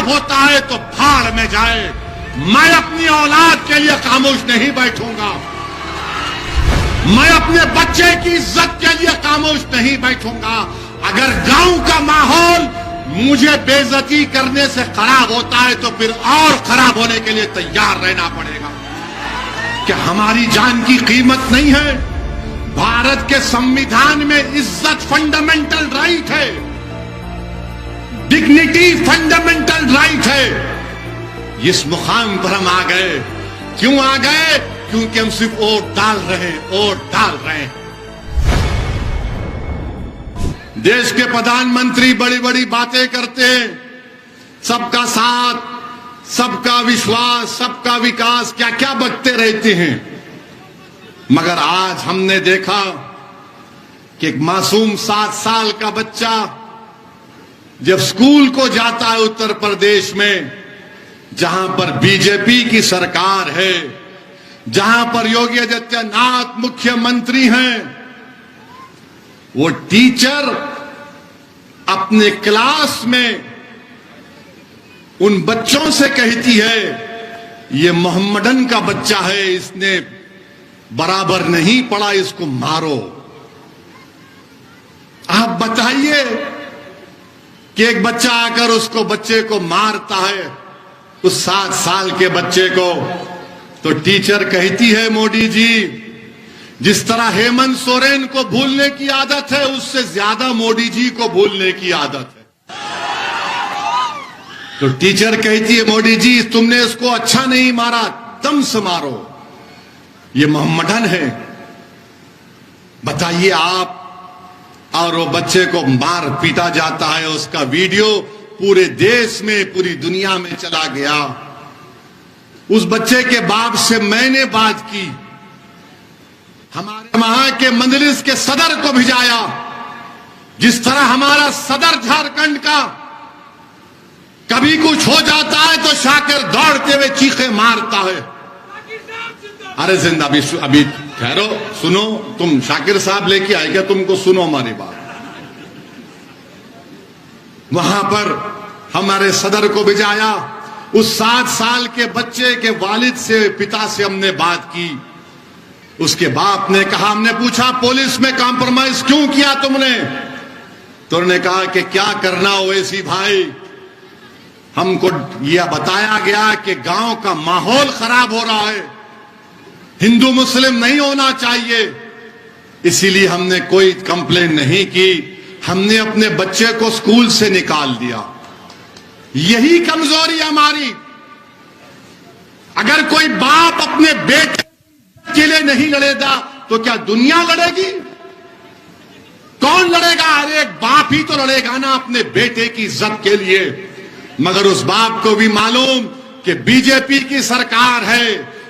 خراب ہوتا ہے تو بھاڑ میں جائے. میں اپنی اولاد کے لیے خاموش نہیں بیٹھوں گا. میں اپنے بچے کی عزت کے لیے خاموش نہیں بیٹھوں گا. اگر گاؤں کا ماحول مجھے بے عزتی کرنے سے خراب ہوتا ہے تو پھر اور خراب ہونے کے لیے تیار رہنا پڑے گا. کہ ہماری جان کی قیمت نہیں ہے. بھارت کے سمویدھان میں عزت فنڈامنٹل رائٹ ہے, ڈگنیٹی فنڈامنٹل رائٹ ہے. اس مقام پر ہم آ گئے. کیوں آ گئے؟ کیونکہ ہم صرف ووٹ ڈال رہے ہیں. دیش کے پردھان منتری بڑی بڑی باتیں کرتے ہیں, سب کا ساتھ, سب کا وشواس, سب کا وکاس, کیا کیا بکتے رہتے ہیں. مگر آج ہم نے دیکھا کہ ایک معصوم 7 سال کا بچہ جب اسکول کو جاتا ہے اتر پردیش میں, جہاں پر بی جے پی کی سرکار ہے, جہاں پر یوگی آدتیہ ناتھ مکھیہ منتری ہیں, وہ ٹیچر اپنے کلاس میں ان بچوں سے کہتی ہے یہ محمدن کا بچہ ہے, اس نے برابر نہیں پڑھا, اس کو مارو. آپ بتائیے کہ ایک بچہ آ کر اس کو بچے کو مارتا ہے, اس 7 سال کے بچے کو, تو ٹیچر کہتی ہے مودی جی جس طرح ہیمنت سورین کو بھولنے کی عادت ہے اس سے زیادہ مودی جی کو بھولنے کی عادت ہے. تو ٹیچر کہتی ہے مودی جی تم نے اس کو اچھا نہیں مارا, دم سے مارو, یہ محمدن ہے. بتائیے آپ, اور وہ بچے کو مار پیٹا جاتا ہے. اس کا ویڈیو پورے دیش میں, پوری دنیا میں چلا گیا. اس بچے کے باپ سے میں نے بات کی, ہمارے وہاں کے مجلس کے صدر کو بھجایا. جس طرح ہمارا صدر جھارکھنڈ کا کبھی کچھ ہو جاتا ہے تو شاکر دوڑتے ہوئے چیخے مارتا ہے. ارے زندہ ابھی ٹھہرو, سنو, تم شاکر صاحب لے کے آئے کیا, تم کو سنو ہماری بات. وہاں پر ہمارے صدر کو بھجایا. اس 7 سال کے بچے کے والد سے, پتا سے ہم نے بات کی. اس کے باپ نے کہا, ہم نے پوچھا پولیس میں کمپرومائز کیوں کیا تم نے؟ تو انہوں نے کہا کہ کیا کرنا اویسی بھائی, ہم کو یہ بتایا گیا کہ گاؤں کا ماحول خراب ہو رہا ہے, ہندو مسلم نہیں ہونا چاہیے, اسی لیے ہم نے کوئی کمپلین نہیں کی, ہم نے اپنے بچے کو اسکول سے نکال دیا. یہی کمزوری ہماری. اگر کوئی باپ اپنے بیٹے کے لیے نہیں لڑے گا تو کیا دنیا لڑے گی؟ کون لڑے گا؟ ہر ایک باپ ہی تو لڑے گا نا اپنے بیٹے کی عزت کے لیے. مگر اس باپ کو بھی معلوم کہ بی جے پی کی سرکار ہے,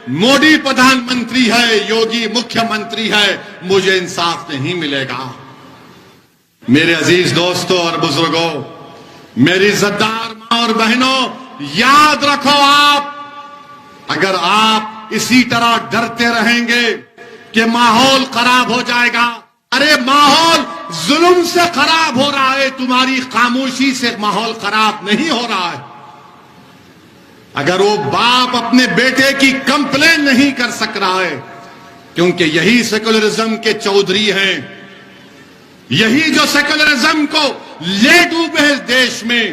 مودی پردھان منتری ہے, یوگی مکھیہ منتری ہے, مجھے انصاف نہیں ملے گا. میرے عزیز دوستوں اور بزرگوں, میری عزتدار ماں اور بہنوں, یاد رکھو آپ, اگر آپ اسی طرح ڈرتے رہیں گے کہ ماحول خراب ہو جائے گا, ارے ماحول ظلم سے خراب ہو رہا ہے, تمہاری خاموشی سے ماحول خراب نہیں ہو رہا ہے. اگر وہ باپ اپنے بیٹے کی کمپلین نہیں کر سک رہا ہے, کیونکہ یہی سیکولرزم کے چودھری ہیں, یہی جو سیکولرزم کو لے ڈوبے اس دیش میں,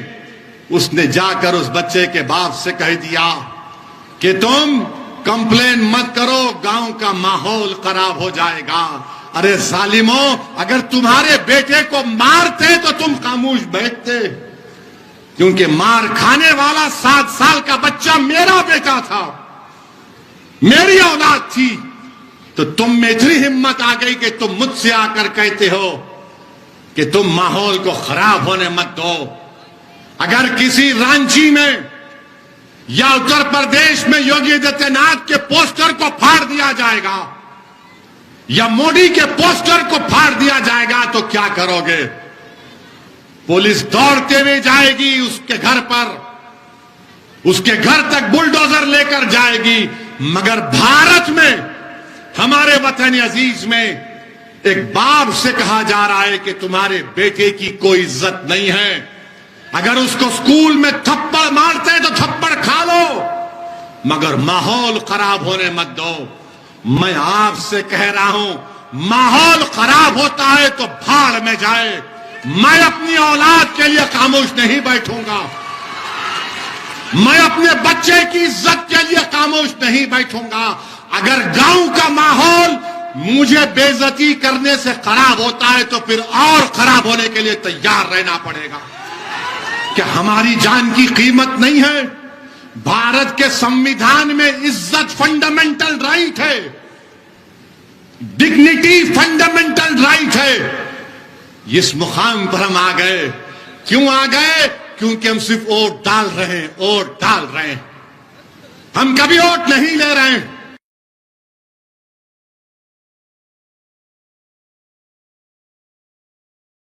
اس نے جا کر اس بچے کے باپ سے کہہ دیا کہ تم کمپلین مت کرو, گاؤں کا ماحول خراب ہو جائے گا. ارے ظالموں, اگر تمہارے بیٹے کو مارتے تو تم خاموش بیٹھتے, کیونکہ مار کھانے والا 7 سال کا بچہ میرا بیٹا تھا, میری اولاد تھی. تو تم میں اتنی ہمت آ گئی کہ تم مجھ سے آ کر کہتے ہو کہ تم ماحول کو خراب ہونے مت دو. اگر کسی رانچی میں یا اتر پردیش میں یوگی آدتیہ ناتھ کے پوسٹر کو پھاڑ دیا جائے گا یا مودی کے پوسٹر کو پھاڑ دیا جائے گا تو کیا کرو گے؟ پولیس دوڑتے ہوئے جائے گی اس کے گھر پر, اس کے گھر تک بلڈوزر لے کر جائے گی. مگر بھارت میں, ہمارے وطن عزیز میں, ایک باپ سے کہا جا رہا ہے کہ تمہارے بیٹے کی کوئی عزت نہیں ہے, اگر اس کو اسکول میں تھپڑ مارتے تو تھپڑ کھا لو، مگر ماحول خراب ہونے مت دو۔ میں آپ سے کہہ رہا ہوں، ماحول خراب ہوتا ہے تو بھاڑ میں جائے۔ میں اپنی اولاد کے لیے خاموش نہیں بیٹھوں گا، میں اپنے بچے کی عزت کے لیے خاموش نہیں بیٹھوں گا۔ اگر گاؤں کا ماحول مجھے بے عزتی کرنے سے خراب ہوتا ہے تو پھر اور خراب ہونے کے لیے تیار رہنا پڑے گا۔ کہ ہماری جان کی قیمت نہیں ہے؟ بھارت کے سمویدھان میں عزت فنڈامنٹل رائٹ ہے، ڈگنیٹی فنڈامنٹل رائٹ ہے۔ اس مقام پر ہم آ گئے، کیوں آ گئے؟ کیونکہ ہم صرف ووٹ ڈال رہے ہیں، ووٹ ڈال رہے ہیں، ہم کبھی ووٹ نہیں لے رہے ہیں۔